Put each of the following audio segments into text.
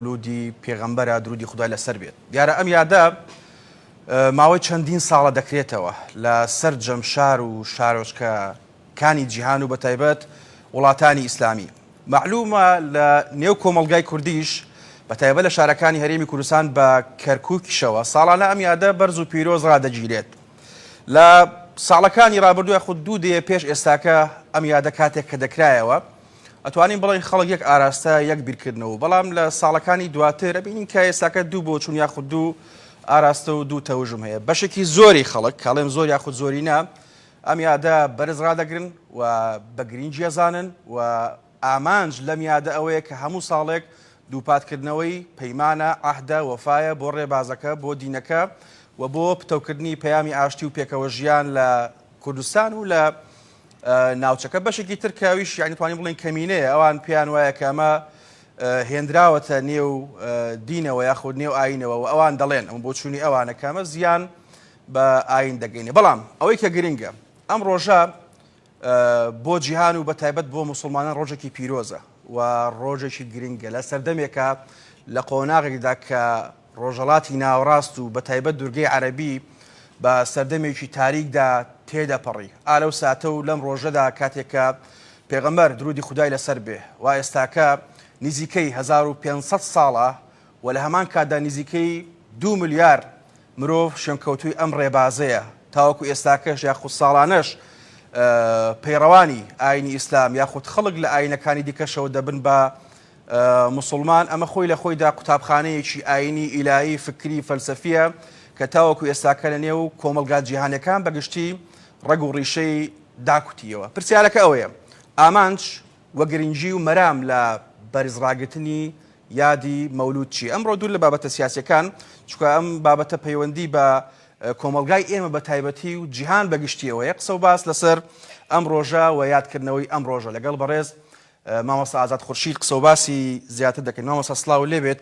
لودی پێغەمبەرە درودی خدای لەسەر بێت. دیارە ئەم یادە ماوەی چەندین ساڵە دەکرێتەوە لە سەر جەمشار و شارۆچکەکانی جیهان و بەتایبەت وڵاتانی ئیسلامی. معلومە لە نێو کۆمەڵگای کوردیش بەتایبەت لە شارەکانی هەرێمی کوردستان بە کەرکووکیشەوە ساڵانە ئەم یادە بەرز و پیرۆز ڕادەگیرێت. لە ساڵەکانی ڕابردووە خود دوو دێ پێش ئێستاکە ئەم یادە کاتێک کە دەکرایەوە ئەتوانین بڵین خەڵک یەک ئاراستە یەک بیرکردنەوە، بەڵام لە ساڵەکانی دواتر ئەبینین کە ئێستاکە دوو بۆ چوون یاخود دوو ئاراستە و دوو تەوژم هەیە. بەشێکی زۆری خەڵک کاڵێم زۆر یاخود زۆرینە ئەم یادە بەرز ڕدەگرن و بە گرنگی ئەزانن و ئامانج لەم یادە ئەوەیە کە هەموو ساڵێک دووپاتکردنەوەی پەیمانە عەهدە وەفایە بۆ ڕێبازەکە بۆ دینەکە و بۆ پتەوکردنی پەیامی ئاشتی و پێکەوە ژیان لە کوردستان و لە ناوچەکە. بەشێکی تر کاویش یعنی توانین بڵین کەمینەیە ئەوان پێیان وایە کە ئەمە هێندراوەتە نێو دینەوە یاخود نێو ئاینەوە و ئەوان دەڵێن ئەم بۆ چوونی ئەوانە کە ئەمە زیان بە ئاین دەگەینێ. بەڵام ئەوەی کە گرنگە ئەم ڕۆژە بۆ جیهان و بەتایبەت بۆ موسڵمانان ڕۆژێکی پیرۆزە و ڕۆژێکی گرنگە لە سەردەمێکە لە قۆناغێکدا کە ڕۆژەڵاتی ناوەڕاست و بەتایبەت دوورگەی عەرەبی بە سەردەمێکی تاریکدا تێدەپەڕی. ئالەو ساتە و لەم ڕۆژەدا کاتێکە پێغەمبەر درودی خودای لەسەر بێ و ئێستاکە نزیکەی 1500 ساڵە و لە هەمان کاتدا نزیکەی 2 ملیار مرۆڤ شوێنکەوتووی ئەم ڕێبازەیە تاوەکو ئێستاکەش یاخود ساڵانەش پەیڕەوانی ئاینی ئیسلام یاخود خەڵک لە ئاینەکانی دیکەشەوە دەبن بە موسڵمان. ئەمە خۆی لە خۆیدا قوتابخانەیەکی ئاینی ئیلاهی فکری فەلسەفیە کە تاوەکو ئێستاکە لە نێو کۆمەلگا جیهانیەکان بەگشتی ڕەگ و ڕیشەی داکوتیەوە. پرسیارەکە ئەوەیە ئامانج وە گرنگی و مەرام لە بەرزڕاگرتنی یادی مەولود چی؟ ئەمڕۆ دوور لە بابەتە سیاسیەکان چونکە ئەم بابەتە پەیوەندی بە کۆمەلگای ئێمە بە تایبەتی و جیهان بەگشتیەوە قسە و باس لەسەر ئەم ڕۆژە و یادکردنەوەی ئەم ڕۆژە لەگەڵ بەڕێز مامۆستا ئازاد خورشید قسە و باسی زیاتر دەکەین. مامۆستا سڵاو لێبێت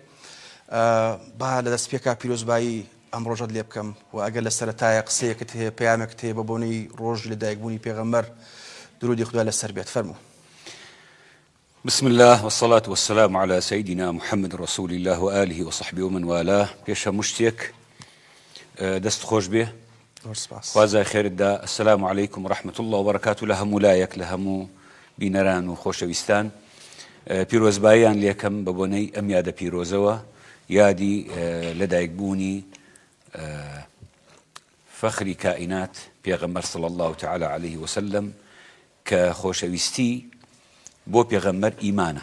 با لە دەستپێکا پیرۆزبایی ئەم ڕۆژەت لێ بکەم و ئەگەر لە سەرەتایە قسەیەکت هەیە پەیامێکت هەیە بە بۆنەی ڕۆژ لەدایکبوونی پێغەمبەر درودی خودای لەسەر بێت فەرموو. بسم الله والصلاة والسلام على سيدنا محمد رسول الله وآله وصحبه ومن والاه. بيشا مشتيك دست خوش به خوازا خير الدا. السلام عليكم ورحمة الله وبركاته. لهم ولايك لهم بينران وخوشويستان بيروز بايان ليكم ببوني أم يادا بيروزوا يادي لدايقبوني فخري كائنات بيغمبر صلى الله تعالى عليه وسلم كخوشويستي بۆ پێغەمبەر ئیمانە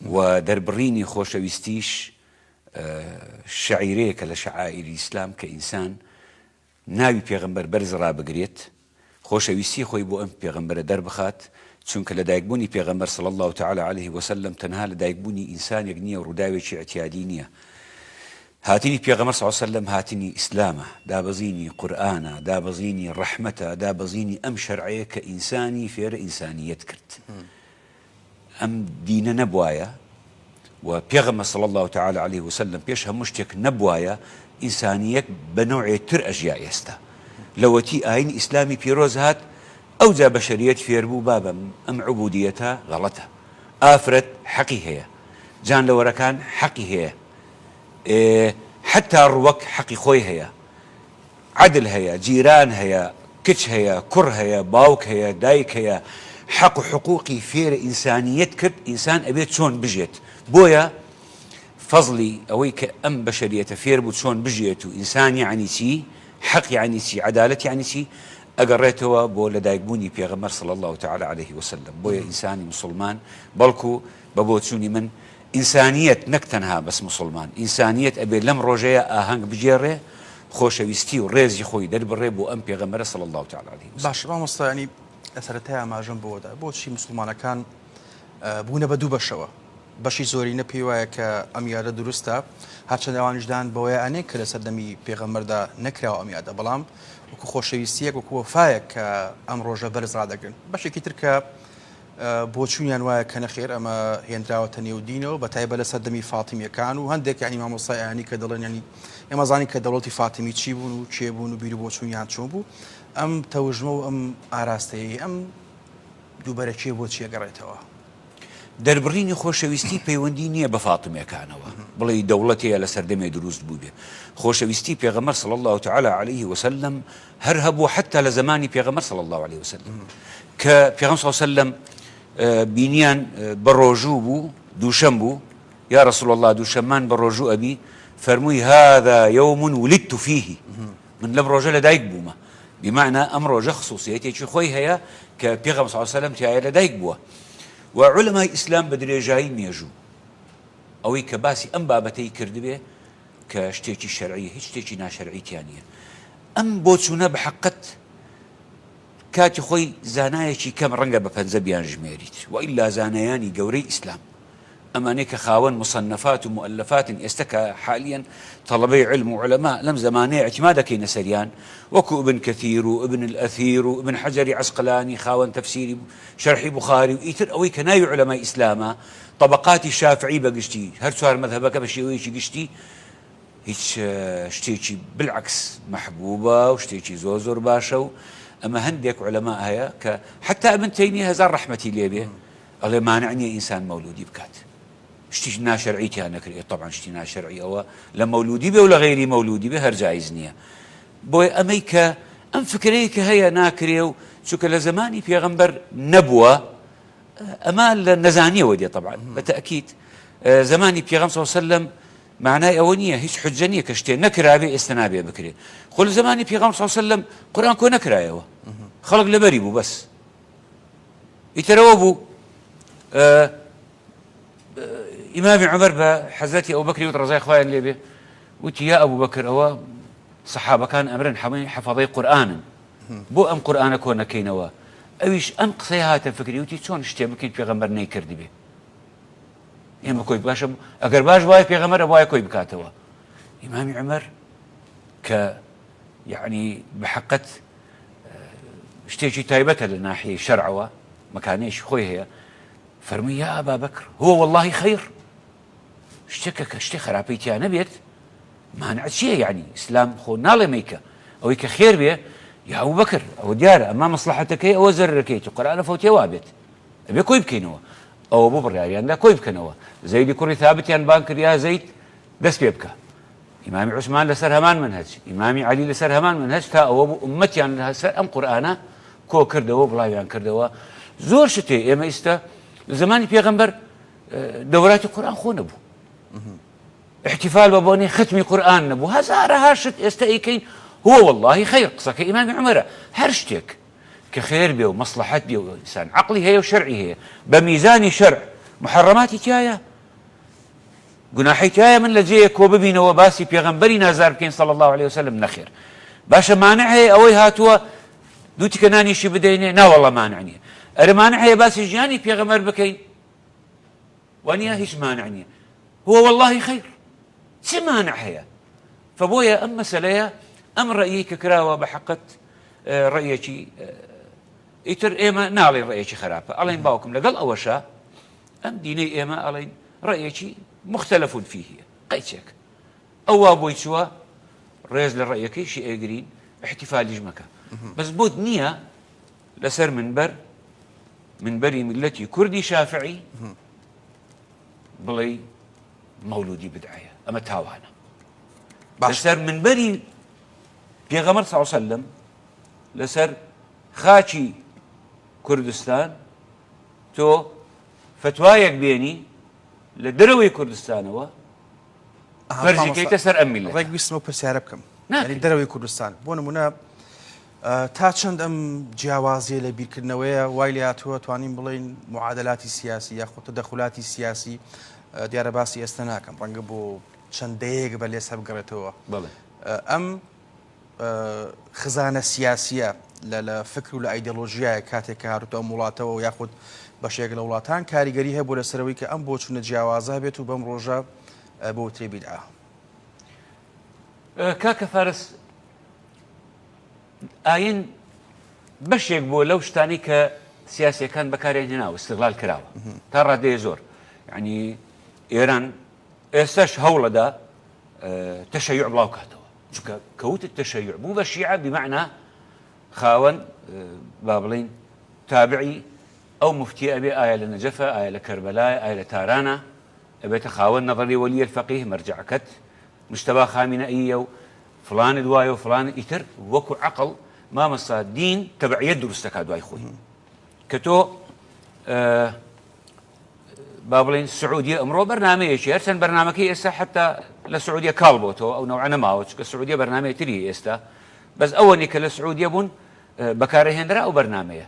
و دەربڕینی خۆشەویستیش شعیرەیەکە لە شەعائیری ئیسلام کە ئینسان ناوی پێغەمبەر بەرز ڕابگرێت خۆشەویستی خۆی بۆ ئەم پێغەمبەرە دەربخات چونکە لە دایکبوونی پێغەمبەر صلی الله تعالی عليه وسلم تەنها لە دایکبوونی ئینسانێک نییە و ڕووداوێکی ئەتیادی نییە. هاتنی پێغەمبەر صلی الله عليه وسلم هاتنی ئیسلامە، دابەزینی قورئانە، دابەزینی ڕەحمەتە، دابەزینی ئەم شەرعەیە کە ئینسانی فێرە ئینسانیەت کرد. ئەم دینە نەبوایە و پێغەمبەر صلی الله تعالی عليه وسلم پێش هەموو شتێک نەبوایە ئینسانیەک بە نەوعێک تر ئەژیا ئێستا لەوەتی ئاینی ئیسلامی پیرۆز هات ئەوجا بەشەریەت فێر بوو بابە ئەم عوبودیەتە غەڵەتە، ئافرەت حەقی هەیە، جانلەوەرەکان حەقی هەیە، حتا ڕووەک حەقی خۆی هەیە، عەدل هەیە، جیران هەیە، کچ هەیە، کوڕ هەیە، باوک هەیە، دایک هەیە، حق و حقوقی فێرە ئینسانیەت کرد. ئینسان ئەبێت چۆن بژێت. بۆیە فەزلی ئەوەی کە ئەم بەشەریەتە فێر بوو چۆن بژێت و ئینسان یعنی چی، حەق یعنی چی، عەدالەت یعنی چی، ئەگەڕێتەوە بۆ لەدایکبوونی پێغەمبەر صلی الله تعالی عليه وسلم. بۆیە ئینسانی مسلمان بەڵکو بە بۆچوونی من ئینسانیەت نەک تەنها بەس مسلمان، ئینسانیەت ئەبێت لەم ڕۆژەیە ئاهەنگ بجێڕێ، خۆشەویستی و ڕێزی خۆی دەربڕێ بۆ ئەم پێغەمبەرە صلی الله تعالی عليه وسلم. باش مامۆستا ینی ئەسەرەتای ئاماژەم بۆدا بۆچی مسلمانەکان بوونە بە دوو بەشەوە. بەشی زۆرینە پێی وایە کە ئەم یادە دروستە، هەرچەند ئەوانیشدان بەوەیە ئەنێ کە لە سەردەمی پێغەمبەردا نەکراوە ئەم یادە، بەڵام وەکو خۆشەویستیەک وەکو وەفایەک کە ئەم ڕۆژە بەرز ڕادەگرن. بەشێکی تر کە بۆچوونیان وایە کە نەخێر ئەمە هێنراوەتە نێو دینەوە بەتایبەت لە سەردەمی فاتیمیەکان و هەندێک ینی مامۆستای ئاینی کە دەڵێن ینی ئێمە زانی کە دەوڵەتی فاتیمی چی بوون و چێ بوون و بیر و بۆچوونیان چۆن بوو. ئەم تەوژمە و ئەم ئاراستەیە ئەم دووبەرەکیە بۆ چیە گەڕێتەوە؟ دەربڕینی خۆشەویستی پەیوەندی نییە بە فاتمەکانەوە بڵێ دەوڵەتەیە لە سەردەمێ دروست بوو بێ خۆشەویستی پێغەمبەر صلی الله تعالی عليه وسلم هەر هەبوو حتا لە زمانی پێغەمبەر صلی الله عليه وسلم کە پێغەمبەر صلی الله عليه وسلم بینیان بە ڕۆژوو بوو دووشەم بوو یا رسول الله دووشەممان بە ڕۆژوو ئەبی فەرمووی هذا يوم ولدت فيه من لەم ڕۆژە لەدایک بوومە بمعنى ئەم ڕۆژە خصوصیەتێکی خۆی هەیە کە پێغەمبەر صلی الله عليه وسلم تایە لەدایک بووە وعلماء ئیسلام بە درێژایی مێژوو ئەوەی کە باسی ئەم بابەتەی کردبێ کە شتێکی شەرعیە هیچ شتێکی ناشەرعیتیان نییە ئەم بۆچوونە بە حەقەت کاتی خۆی زانایەکی کەم ڕەنگە بە پەنجە بیان ژمێریت وئیلا زانایانی گەورەی ئیسلام ئەمانەی کە خاوەن مصنفات و مؤلفاتن ئێستا کە حالیان تەڵەبەی علم و علەما لەم زمانەیە اعتیماد دەکەینە سەریان وەکو ابن کەثیر و ابن الأثیر و ابن حەجەری عەسقەلانی خاوەن تەفسیری شەرحی بوخاری و ئیتر ئەوەی کە ناوی علەمای ئیسلامە طبقاتی شافعی بەگشتی هەر چوار مەذهبەکە بە شێوەیەکی گشتی هیچ شتێکی بالعکس محبوبە و شتێکی زۆر زۆر باشە و ئەمە هەندێک علەما هەیە کە حتا ابن تەیمیە هەزار ڕەحمەتی لێبێ ئەڵێ مانع نییە ئینسان مەولودی بکات شتیش ناشەرعیتیان نەکرێت طبعا شتی ناشەرعی ئەوە لە مەولودی بێ و لە غەیری مەولودی بێ هەر جایز نییە بۆیە ئەمەی کە ئەم فکرەیە کە هەیە ناکرێ و چونکە لە زمانی پێغەمبەر نەبووە ئەمە لە نەزانیەوە دێ طبعا بەتەئکید زمانی پێغەمبەر صلی الله علیه وسلم معنای ئەوە نییە هیچ حجە نییە کە شتێ نەکرابێ ئێستا نابێ بکرێ خۆ لە زمانی پێغەمبەر صلی الله علیه وسلم قورئان کۆ نەکرایەوە خەڵک لەبەری بوو بەس ئیترەوە بوو ئیمامی عومەر بە حەزرەتی ئەبوبەکری وت ڕەزای خوایان لێبێ وتی یا ئەبوبەکر ئەوە سەحابەکان ئەمرن هەمووی حەفەظەی قورئانن بۆ ئەم قورئانە کۆ نەکەینەوە ئەویش ئەم قسەی هاتە فکری وتی چۆن شتێ بکەیت پێغەمبەر نەیکردی بێ ئێمە کۆی باشە ئەگەر باش وایە پێغەمبەر وایە کۆی بکاتەوە ئیمامی عومەر کە یعنی بەحەقەت شتێکی تایبەتە لە ناحیەی شەرعەوە مەکانەیەکی خۆی هەیە فەرمووی یا ئەبا بەکر هو والله خەیر شتێکە کە شتێ خراپەی تیا نەبێت مانع چییە یعنی ئیسلام خۆ ناڵێ مەیکە ئەوەی کە خێر بێ یا ئەبوبەکر ئەوە دیارە ئەمما مەسلەحەتەکەی ئەوە زەرەکەیت و قورئانە فەوتێوا بێت ئەبێ کۆی بکەینەوە ئەوە بۆ بڕیاریاندا کۆی بکەنەوە زەیدی کوڕی ثابتیان بان کرد یا زەید دەست پێ بکە ئیمامی عوسمان لەسەر هەمان منهەج ئیمامی عەلی لەسەر هەمان منهەج تا ئەوە بوو ئوممەتیان لەسەر ئەم قورئانە کۆ کردەوە بڵاویان کردەوە زۆر شتێ ئێمە ئێستا لە زمانی پێغەمبەر دەوراتی قورئان خۆ نەبوو احتفال بە بۆنەی ختمی قورئان نەبوو هەزارەها شت ئێستا ئەیکەین هو والله خەیر قسەکە ئیمامی عومەرە هەر شتێک کە خێر بێ و مەسلەحەت بێ و ئینسان عەقڵی هەیە و شەرعی هەیە بە میزانی شەرع محەڕەماتی تایە گوناحی تایە من لە جێیە کۆ ببینەوە باسی پێغەمبەری نازار بکەین صلی الله عليه وسلم نەخێر باشە مانع هەیە ئەوەی هاتووە دوو تیکە نانیشی بدەینێ ناوەڵڵا مانع نییە ئەرە مانع هەیە باسی ژیانی پێغەمبەر بکەین وانە هیچ مانع نییە هو والله خەیر چ مانع هەیە فبۆیە ئەم مەسەلەیە ئەم ڕەیی کە کراوە بە حەقەت ڕەیەکی ئیتر ئێمە ناڵێن ڕەیەکی خراپە ئەڵێن باوکم لەگەڵ ئەوەشە ئەم دینەی ئێمە ئەڵێن ڕەیەکی مختلف فیه قەیچێک ئەووا بۆی چووە ڕێز لە ڕەیەکەیشی ئەگرین احتیفالیش مەکە بەس بۆت نییە لەسەر منبەری میلەتی کوردی شافعی بڵێ مەولودی بدعەیە ئەمە تاوانە لەسەر منبەری پێغەمبەر صلی الله علیه وسلم لەسەر خاچی کوردستان تۆ فتوایەک بێنی لە دەرەوەی کوردستانەوە فەرجیکەیتە سەر ئەم میلەت ڕێک ویستمە پرسیارە بکەم یعنی دەرەوەی کوردستان بۆ نمونە تا چەند ئەم جیاوازیە لە بیرکردنەوەیە وای لێ هاتووە توانین بڵێن معادلاتی سیاسی یاخۆ تەدەخولاتی سیاسی دیارە باسی ئێستا ناکەم ڕەنگە بۆ چەندەیەک بە لێسە بگەڕێتەوە ئەم خزانە سیاسیە لە فکر و لە ئایدۆلۆژیایە کاتێک کە هاتووە ئەم وڵاتەوە و یاخود بەشێک لە وڵاتان کاریگەری هەیە بۆ لەسەرەوەی کە ئەم بۆ چونە جیاوازە بێت و بەم ڕۆژە بۆ وترێ بیدعا کاکە فارس ئاین بەشێک بۆ لەو شتانی کە سیاسیەکان بەکاریان هێناوە استیغلال کراوە تا ڕادەیە زۆر یعنی ئێران ئێستاش هەوڵەدا تەشەیوع بڵاو کاتەوە چونکە کەوتت تەشەیوع بوو بە شیعە بمعنە خاوەن با بڵێن تابعی أو مفتي أبي آية لنجفة، آية لكربلاء، آية لتارانا، أبي تخاون نظري ولي الفقيه مرجع كت مشتبه خامنة إيه فلان دواي وفلان يتر وكو عقل ما مصا دين تبع يد رستك دواي خوي كتو بابلين السعودية أمره برنامج شيء هرسن برنامج يسا حتى للسعودية كالبوتو أو نوعا ما وش السعودية برنامج تري يستا بس أول نيك للسعودية بون بكاره هندرا أو برنامج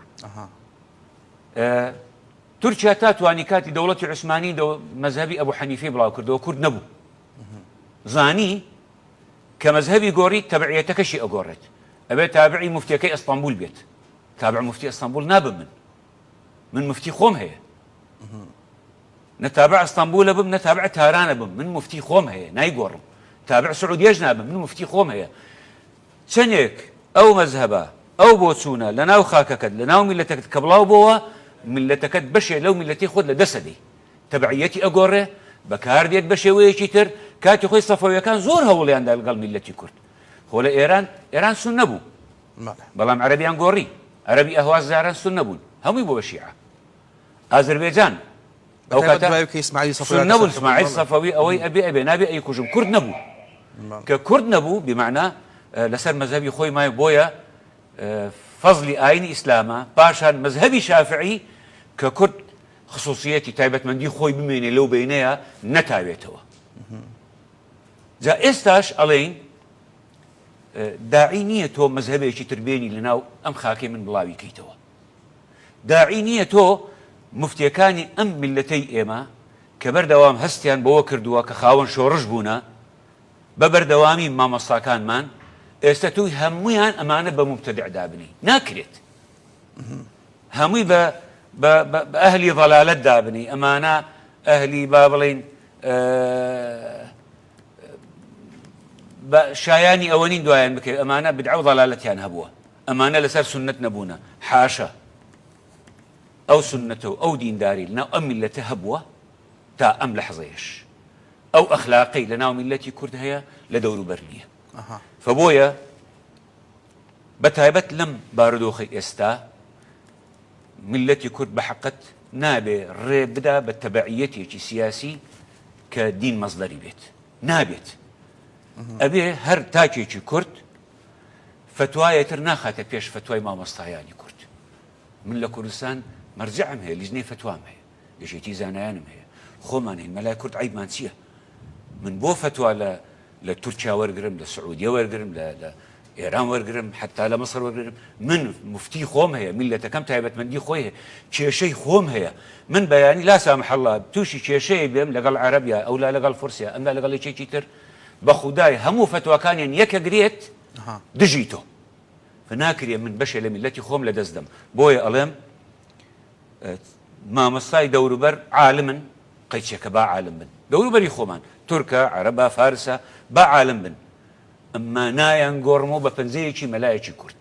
تركيا تاتواني كاتي دولة عثماني مذهبي أبو حنيفة بلاو كردو كرد نبو زاني كمذهبي قوري تبعيتك شيء أقورت أبي تابعي مفتي اسطنبول بيت تابع مفتي اسطنبول ناب من مفتي خوم هي نتابع اسطنبول بم نتابع تهران بم من مفتي خوم هي ناي قورم تابع سعودية جناب من مفتي خوم هي تشنيك أو مذهبا أو بوتسونا لناو خاككد لناو ملتك كبلاو بوا ملتك بشي لو ملتي خود لدسدي تبعيتي أقوره بكار ديت بشي ويشيتر كاتي خوي صفوية كان زور هولي عند القل ملتي كرد هو إيران سنبو بلام عربيان قوري عربي أهواز زاران سنبون هم يبوا بشيعة أذربيجان أو كاتا سنبو إسماعيل صفوي أوي أبي نابي أي كوجم كرد نبو ككرد نبو بمعنى لسر مذهبي خوي ما يبويا فضل آين إسلاما باشان مذهبي شافعي ككرد خصوصيتي تايبت من دي خوي بميني لو بينيها نتايبتوا جا استاش ألين داعي نيتو مذهبي شي تربيني لناو أم خاكي من بلاوي كيتوا داعي نيتو مفتيكاني أم ملتي إيما كبردوام هستيان بوا كردوا كخاون شورج بونا ببردوامي ما مصاكان مان استتوي هميان أمانة بمبتدع دابني ناكرت همي بأهلي ضلالة دابني أمانة أهلي بابلين شاياني أولين دوايان بكي أمانة بدعو ضلالتيان هبوا أمانة لسر سنة نبونا حاشا أو سنته أو دين داري لنا أم ملته هبوا تا أم لحظيش أو أخلاقي لنا ملتي كرد هي لدور برلية فبويا بتايبت لم باردوخي استا ملتي كرد بحقت نابي ريبدا بالتبعيتي سياسي كدين مصدري بيت نابت أبي هر تاكي كرد فتوايا ترناخات بيش فتواي ما مصطاياني كرد من لكردستان مرجعهم هي لجني فتوام هي يجيتي زانيانم هي خوماني الملاك كرد عيب مانسيه من بو فتوى لتركيا ورقرم للسعودية ورقرم لإيران ورقرم حتى لمصر ورقرم من مفتي خوم هي ملة كم تعبت من دي خويه شيء خوم هي من بياني لا سامح الله بتوشي شيء بيم لقل عربيا أو لا لقل فرسيا أم لا لقل شيء تر بخداي همو فتوى كان يك قريت دجيتو فناكري من بشر ملتي خوم لدزدم بويا ألم ما مصاي دور بر عالما قيتش كبا عالم من دور بري خومان تركا عربا فارسا با عالم بن اما نايان قرمو بفنزيكي ملايكي كرد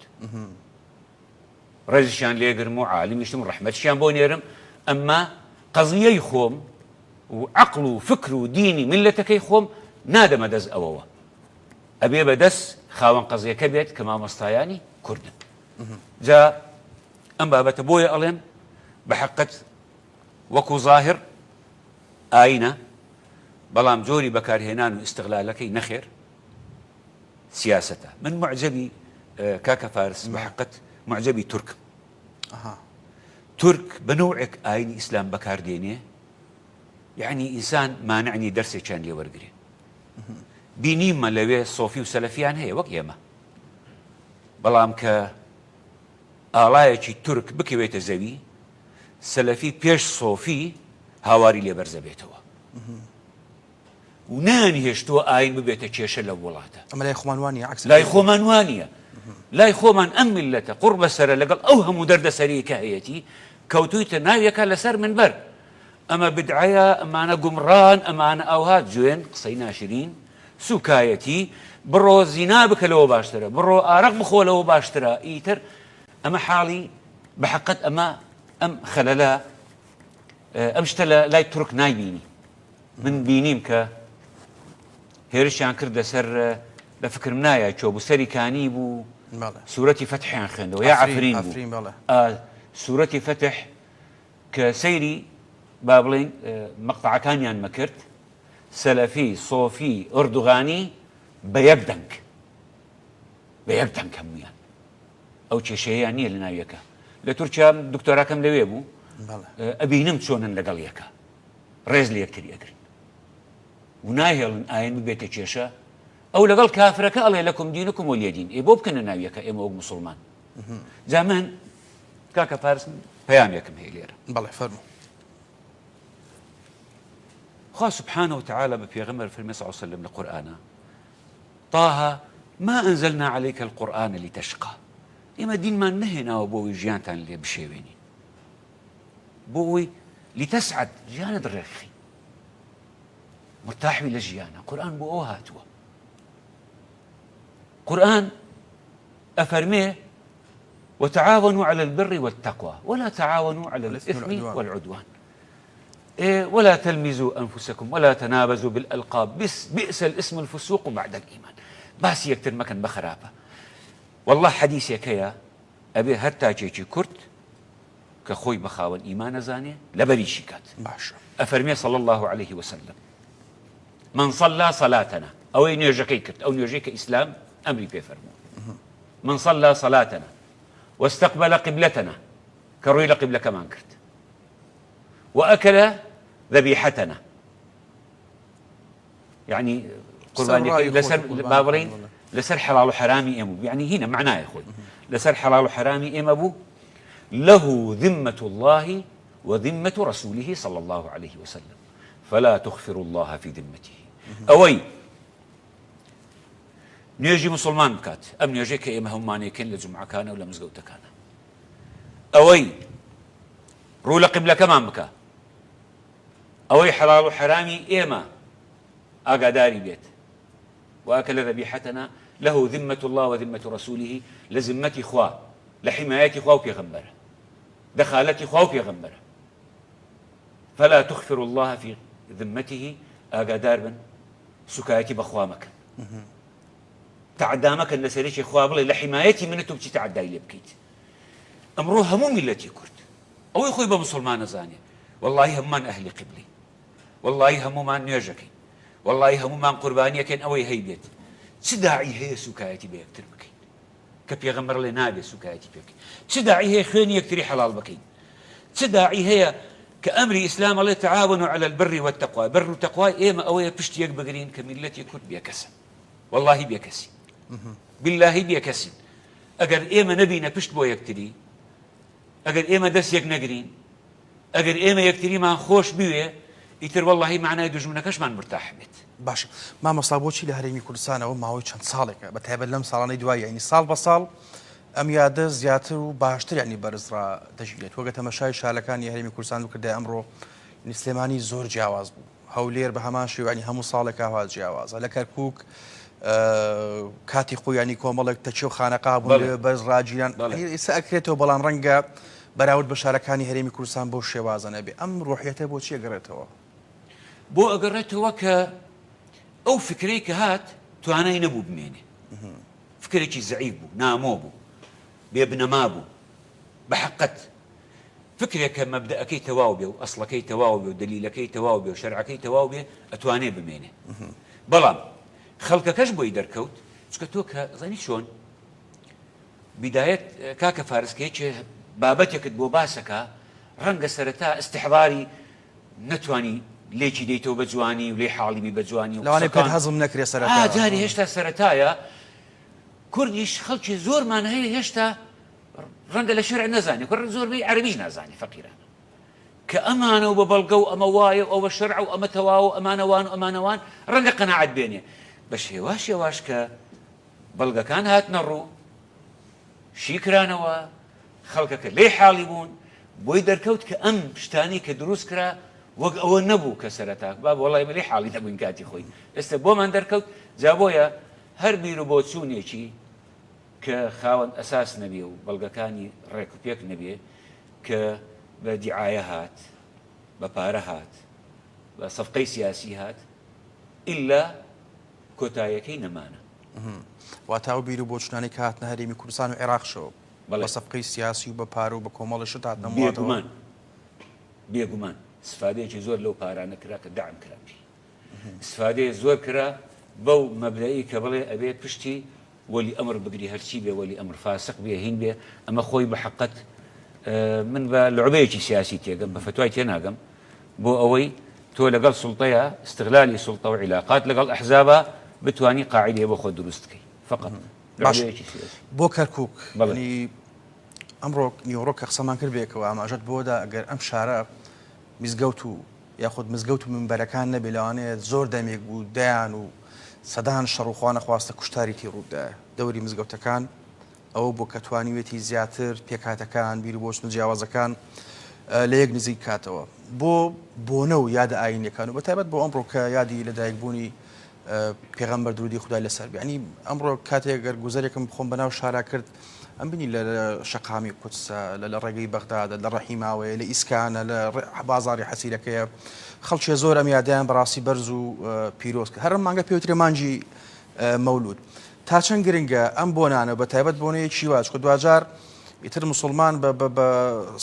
رزشان ليقرمو عالم يشتم رحمة شان بونيرم اما قضية يخوم وعقله وفكره وديني ملتك يخوم نادى مدز أووا أبي بدس خاون قضية كبيت كما مصطاياني كرد جاء أم بابا بويا ألم بحقت وكو ظاهر آينا بلام جوري بكارهنان واستغلالك نخير سياسته من معجبي كاكا فارس بحقت معجبي ترك ترك بنوعك آيني إسلام بكار دينيه يعني إنسان مانعني درسي كان لي ورقري بينيما لوي صوفي وسلفيان هي وقيمة بلام ك آلايكي ترك بكويت زوي سلفي بيش صوفي هاواري لي برزبيتوا وناني هشتو آين ببيت كيش لولاته أما لا يخومان وانيا عكس لا يخومان وانيا لا يخومان أم ملته قرب سر لقل أوهم درد سري كهيتي كوتويت ناوية كان لسر من بر أما بدعية أما أنا قمران أما أنا أوهات جوين قصينا 20 سكايتي برو زينابك لو باشترى برو آرق بخو لو باشترى إيتر أما حالي بحقت أما أم خللا أمشتلا لا يترك نايبيني من بينيم ك هيرشان كرد سر لفكر منايا تشوبو سري كاني بو سورة فتح خندو يا عفرين بو سورة فتح کە سەیری با بڵێن مەقتەعەکانیان مەکرد سەلەفی سۆفی ئوردوغانی بە یەک دەنگ هەموویان ئەو کێشەیەیان نییە لە ناویەکە لە تورکیا دکتۆراکەم لەوێ بوو ئەبینم چۆنن لەگەڵ یەکە ڕێز لە یەکتری ئەگرن و ناهێڵن ئاین ببێتە کێشە ئەو لەگەڵ کافرەکە ئەڵێ لەکم دینکم وەلیە دین ئێ بۆ بکەنە ناویەکە ئێمە وەک موسڵمان جا من کاکە پارس پەیامێکم هەیە لێرە بەڵێ فەرموو خوا سبحانه وتعالى ببيغمر في المسيح صلى الله عليه وسلم القرآن طه ما أنزلنا عليك القرآن لتشقى إما دين ما نهينا وبوي جيانتان اللي بشيويني بوي لتسعد جيانا درخي مرتاح إلى جيانا قرآن بو هاتوا قرآن أفرميه وتعاونوا على البر والتقوى ولا تعاونوا على الإثم والعدوان ولا تلمزوا أنفسكم ولا تنابزوا بالألقاب بئس الاسم الفسوق بعد الإيمان باس يكتر مكان بخرابة والله حديثي كيا أبي هرتا جيجي كرت كخوي بخاون إيمان زاني لبري شيكات أفرمي صلى الله عليه وسلم من صلى صلاتنا أو نيجي كرت أو نيجيك إسلام أمري بيفرمو من صلى صلاتنا واستقبل قبلتنا كروي لقبلة كمان كرت وأكل ذبيحتنا يعني قرباني لسر بابرين لسر حلال وحرامي إمبو يعني هنا معناه يا أخوي لسر حلال وحرامي إمبو له ذمة الله وذمة رسوله صلى الله عليه وسلم فلا تخفر الله في ذمته أوي نيجي مسلمان بكات أم نيجي كإما هم مانيكين لجمعة كان ولا مزقوتة كان أوي رولا قبلة كمان بكا أوي حلال وحرامي إيما أقاداري بيت وأكل ذبيحتنا له ذمة الله وذمة رسوله لذمة إخوة لحماية إخوة وبيغمبره دخالة إخوة وبيغمبره فلا تخفر الله في ذمته أقادار بن سكايتي بأخوامك تعدامك أن سريش إخوة بلي لحمايتي من تبتي تعداي لبكيت أمروها مو ملتي كرد أو يخوي بمسلمان زانية والله همان أهل قبلي والله همان نيجكين والله همان قربانيكين أو هي بيت تداعي هي سكايتي بيكتر بكين كبيغمر لنا بي سكايتي بكين تداعي هي خيني يكتري حلال بكين تداعي هي كأمر إسلام الله تعاونوا على البر والتقوى بر والتقوى إيما أوي بشت يقبقرين كملتي كرد بيكسن والله بيكسن بالله بيكسن أجر إيما نبينا بشت بو يكتري أجر إيما دس يك نقرين أجر إيما يكتري ما خوش بيه يتر والله معنا يدجمنا كشمان مرتاح بيت باش ما مصابوشي لهريمي كردستان أو ما هو چند سالك بتهاب لم سالاني دواي يعني سال بصال أم ياد زياتر وباشتر يعني برزرا تجيلت وقت مشاي شالكان يهريمي كردستان وكده أمره سليماني زور جواز بو هولير بهماشي يعني همو سالك هواز جواز على كركوك كاتي خو يعني كوملك تشو خانقاه برزرا جيران يعني سأكريته بلان رنجا براود بشاركاني هريمي كردستان بو شوازن أبي أم روحيته بو شي قريته بو أقرته وك أو فكريك هات تو أنا ينبو بميني فكريك زعيب بو نامو بو بيبنى ما بو بحقت فكرك مبدأ كي تواوبي وأصل كي تواوبي ودليل كي تواوبي وشرع كي تواوبي أتواني بميني بلام خلقك كش بو يدركوت سكتوك زاني شون بداية كاكا فارس كيتش بابتك بو باسكا رنگ سرتا استحضاري نتواني ليش ديتو بجواني ولي حالي بجواني لو أنا كنت هضم نكري سرتا جاري هشتا سرتايا كرديش خلشي زور ما هي هشتا رنگ لشرع نزاني كرد زور بي عربيش نزاني فقيرا كأمانة وببلقو أمواي أو الشرع وأما تواو أمانوان وأمانوان رنگ قناعة بيني بس هواش يواش بلقا كان هات نرو شيكرانوا خلقك لي حاليبون بوي دركوت كأم شتاني كدروس كرا أو النبو كسرتاك باب والله ملي حالي تبين كاتي خوي استبو من دركوت جابويا هر بيرو بوتسوني شي كخاون أساس نبي وبلغا كاني ريكوبيك نبي كبدعايهات ببارهات بصفقي سياسيات إلا كوتايكي نمانا واتاو بيرو بوتشناني كات نهريمي كردستان وعراق شو بصفقي سياسي وببارو بكومال شتات نمواتو بێگومان استفادەیەکی زۆر لەو پارانە کرا کە دعم کرا پێی استفادەیە زۆر کرا بەو مەبدەئی کە بڵێ ئەبێت پشتی وەلی ئەمر بگری هەرچی بێ وەلی ئەمر فاسق بێ هین بێ ئەمە خۆی بە حقت من بە لعبەیەکی سیاسی تێگەم بە فتوای تێناگەم بۆ ئەوەی تۆ لەگەڵ سوڵتەیە استغلالی سوڵتە و عیلاقات لەگەڵ ئەحزابە بتوانی قاعدەیە بۆ خۆ دروستکەی فقط لعبەیەکی سیاسی بۆ کەرکووک ئەمڕۆ نیوەڕۆ کە قسەمان کرد بێکەوە ئاماژەت بۆدا ئەگەر ئەم شارە میزگەوت و یاخود مزگەوت و منبەرەکان نەبێ لەوانەیە زۆر دەمێک بوو دەیان و سەدان شەڕ و خوا نەخواستە کوشتاریتی ڕوودایە دەوری مزگەوتەکان ئەوە بۆ کە توانیوێتی زیاتر پێکاتەکان بیر و بۆچن و جیاوازەکان لە یەک نزیک کاتەوە بۆنە و یادە ئاینەکان و بەتایبەت بۆ ئەمڕۆ کە یادی لەدایکبوونی پێغەمبەر درودی خودای لەسەر بێ ینی ئەمڕۆ کاتێک گەر گوزەرێکم بخۆم بەناو شارا کرد ئەم بینی لە شەقامی قودسە لە ڕێگەی بەغدادە لە ڕەحیماوەیە لە ئیسکانە لە بازاڕی حەسیرەکەیە خەڵکی زۆر ئەم یادیان بەڕاستی بەرز و پیرۆز کرد هەر مانگە پێوترێ مانجی مەولود تا چەند گرنگە ئەم بۆنانە بە تایبەت بۆنەیەکی واچ کە دوجار ئیتر مسلمان بە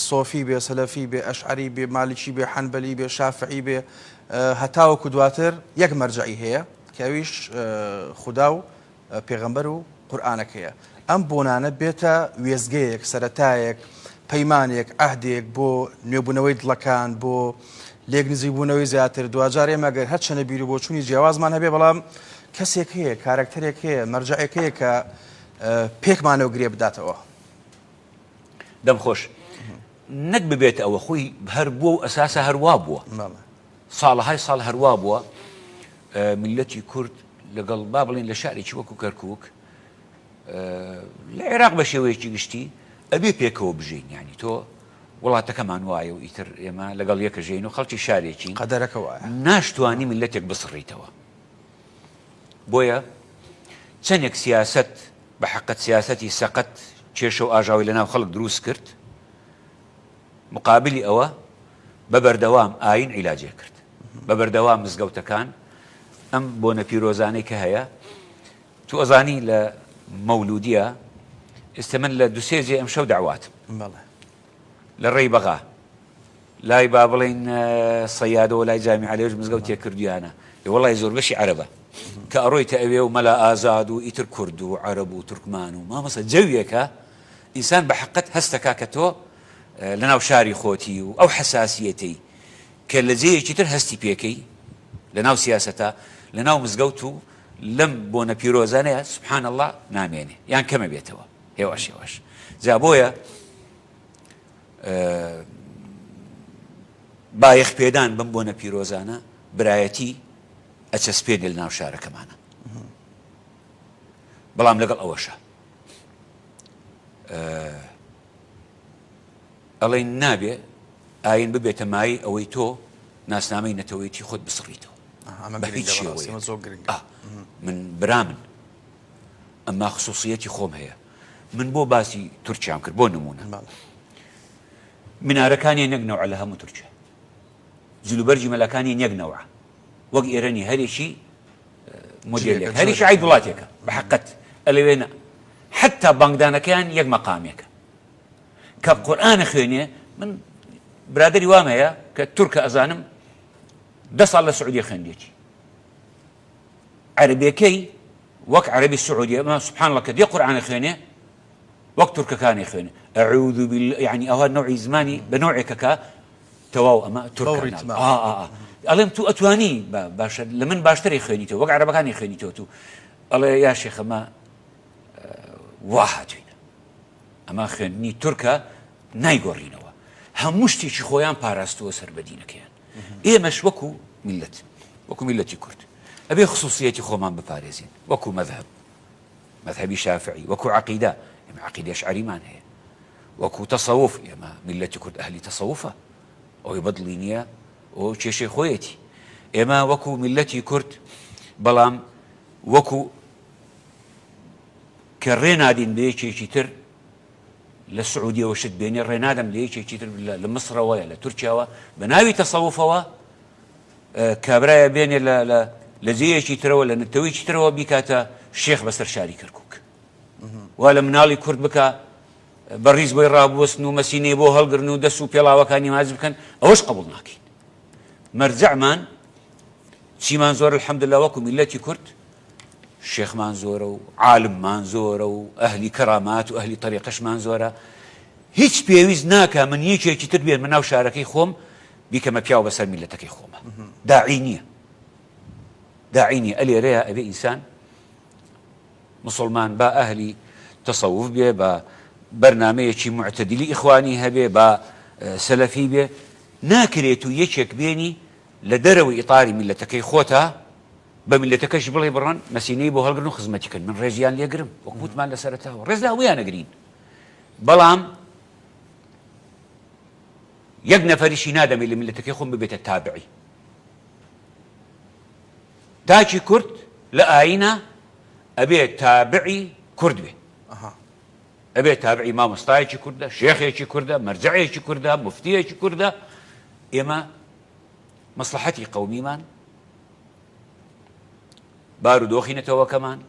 سۆفی بێ سەلەفی بێ ئەشعری بێ مالیکی بێ حەنبەلی بێ شافعی بێ هەتاوەکو دواتر یەک مەرجعی هەیە کە ئەویش خودا و پێغەمبەر و قورئانەکەیە ئەم بۆنانە بێتە وێزگەیەک سەرەتایەک پەیمانێک ئەهدێک بۆ نوێبوونەوەی دڵەکان بۆ لێک نزیکبوونەوەی زیاتر دوجار ئێمەگەر هەر چەنە بیر و بۆچوونی جیاوازمان هەبێ بەڵام کەسێک هەیە کارکتەرێک هەیە مەرجعێک هەیە کە پێکمانەوە گرێ بداتەوە دەمخۆش نەک ببێت ئەوە خۆی هەر بووە و ئەساسە هەروا بووە ساڵەهای ساڵ هەروا بووە میلەتی کورد لەگەڵ با بڵێن لە شارێکی وەکو کەرکووک لە عێراق بە شێوەیەکی گشتی ئەبێ پێکەوە بژین ینی تۆ وڵاتەکەمان وایە و ئیتر ئێمە لەگەڵ یەکە ژین و خەڵکی شارێکی قەدەرەکە وایە ناشتوانی میلەتێک بسڕیتەوە بۆیە چەندێک سیاست بە حەقەت سیاسەتی سەقەت کێشە و ئاژاوی لەناو خەڵک دروست کرد مقابلی ئەوە بە بەردەوام ئاین عیلاجێ کرد بە بەردەوام مزگەوتەکان ئەم بۆنە پیرۆزانەی کە هەیە تو ئەزانی لە مەولودیە ئێستا من لە دوسێزی ئەم شەو داواتم لە ڕێی بەغا لای با بڵێن سەیادەوە لای جامیع لێژ مزگەوتێک کردویانە وەڵی زۆر بەشی عەرەبە کە ئەڕۆیتە ئەوێ و مەلا ئازاد و ئیتر کورد و عەرەب و تورکمان و مامەسە جەویەکە ئینسان بە حەقەت هەستەکا کە تۆ لەناو شاری خۆتی و ئەو حەساسیەتەی کە لە جێیەکی تر هەستی پێکەی لەناو سیاسەتە لەناو مزگەوت و لەم بۆنە پیرۆزانەیە سبحان الله نامێنێ یان کەمە بێتەوە هێواش هێواش جا بۆیە بایەخ پێدان بم بۆنە پیرۆزانە برایەتی ئەچەسپێنێ لە ناو شارەکەمانە بەڵام لەگەڵ ئەوەشە ئەڵێ نابێ ئاین ببێتە مای ئەوەی تۆ ناسنامەی نەتەوەیەتی خۆت بسڕیتەوە بە هیچ شێوەیە من برامن ئەمما خصوصیەتی خۆم هەیە من بۆ باسی تورکیام کرد بۆ نمونە منارەکانی نەک نەوعە لە هەموو تورکیا جلوبەرجی مەلەکانی نەک نەوعە وەک ئێرەنی هەرێکی مۆدێلێک هەریشی عید وڵاتێکە بە حەقەت ئەلەوێنە حتا بانگدانەکەیان یەک مەقامێکە کە قورئانە خوێنێ من برادری وام هەیە کە تورکە ئەزانم 10 ساڵ لە سعودیە خوێندێتی عەرەبیەکەی وەک عەرەبی سعودیە ئەمە سبحان الله کە دێ قورئانە خوێنێ وەک تورکەکانی خوێنێ ئەعوذ بالله یعنی ئەوە نوعی زمانی بە نوعێکەکە تەواو ئەمە تورکە ئەڵێم تو ئەتوانی باشە لە من باشتری خوێنیتەوە وەک عەرەبەکانی خوێنیتەوە تو ئەڵێ یا شێخ ئەمە وا هاتووینە ئەمە خوێندنی تورکە نایگۆڕینەوە هەموو شتێکی خۆیان پاراستووە سەر بەدینەکەیان ئێمەش وەکو میلەت وەکو میلەتی کورد ئەبێ خصوصیەتی خۆمان بپارێزین وەکو مەذهب مەذهبی شافعی وەکو عەقیدە ئێمە عەقیدە ئەشعەریمان هەیە وەکو تەسەووف ئێمە میلەتی کورد ئەهلی تەسەووفە ئەوەی بەدڵی نییە ئەو کێشەی خۆیەتی ئێمە وەکو میلەتی کورد بەڵام وەکو کە ڕێنادین بە یەکێکی تر لە سعودیەوە شت بێنێ ڕێنادەم لە یەکێکی تر لە مەسرەوەیە لە تورکیاوە بە ناوی تەسەووفەوە کابرایە بێنێ لە جێیەکی ترەوە لە نەتەوەیکی ترەوە بیکاتە شێخ بەسەر شاری کەرکووک وا لە مناڵی کورد بکە بەڕیز بۆی ڕابوەستن و مەسینەی بۆ هەڵگرن و دەست و پێڵاوەکانی ماز بکەن ئەوەش قبول ناکەین. مەرجەعمان چیمان زۆر الحەمدلله وەکو میلەتی کورد شێخمان زۆرە و عالممان زۆرە و ئەهلی کەرامات و ئەهلی تەریقەشمان زۆرە. هیچ پێویست ناکە من یەکێکی تر بێن من ناو شارەکەی خۆم بیکەمە پیاو بەسەر میلەتەکەی خۆمە. داعی نییە، داعی نییە. ئەلێرەیە ئەبێ ئینسان مسلمان با ئەهلی تەسەوف بێ، بە بەرنامەیەکی معتەدیلی ئیخوانی هەبێ، بە سەلەفی بێ، ناکرێت و یەکێک بێنی لە دەرەوەی ئیطاری میلەتەکەی خۆتە بە میلەتەکەش بڵێ بڕۆن مەسینەی بۆ هەڵگرن و خزمەتیکەن. من ڕێزیان لێگرم وەک وتمان لە سەرەتاوە، ڕێز لە هەموویان نەگرین، بەڵام یەک نەفەریشی نادەمێت لە میلەتەکەی خۆم ببێتە تابعی. تاچی کورد لە ئایینە ئەبێت تابعی کورد بێ، ئەبێت تابعی مامۆستایەکی کوردە، شێخێکی کوردە، مەرجەعێکی کوردە، موفتیەکی کوردە. ئێمە مەسلحەتی قەومیمان بار و دۆخینەتەوەکەمان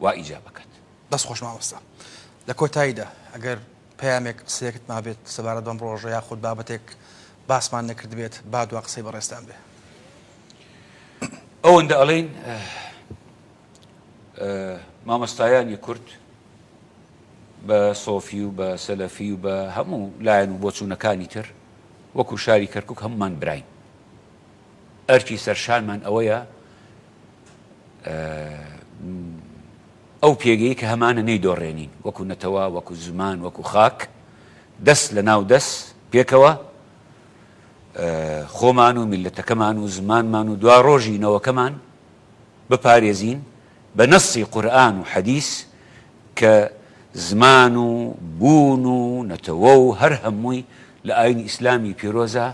وا ئیجاب بکات. دەست خۆش مامۆستا، لە کۆتاییدا ئەگەر پەیامێک قسەیەکت ما بێت سەبارەت بەم ڕۆژە یاخود بابەتێک باسمان نەکرد بێت با دوا قسەی بەڕێستان بێ. ئەوەندە ئەڵێن مامۆستایانی کورد بە سۆفی و بە سەلەفی و بە هەموو لایەن و بۆچوونەکانی تر وەکو شاری کەرکووک هەمومان براین. ئەرکی سەرشانمان ئەوەیە ئەو پێگەی کە هەمانە نەیدۆڕێنین وەکو نەتەوە، وەکو زمان، وەکو خاک، دەست لە ناو دەست پێکەوە خۆمان و میلەتەکەمان و زمانمان و دوا ڕۆژی نەوەکەمان بپارێزین بە نەسی قورئان و حەدیث کە زمان و بوون و نەتەوە و هەر هەمووی لە ئاینی ئیسلامی پیرۆزە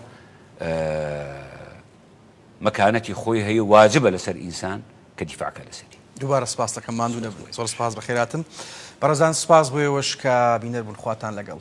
مەکانەتی خۆی هەیە، واجبە لەسەر ئینسان کە دیفاعکە لەسەری. دووبارە سپاس دەکەم، ماندوو نەبووی. زۆر سپاس بەخێراتن. بەڕێزان سپاس بۆ ئێوەش کە بینەر بوون. خواتان لەگەڵ.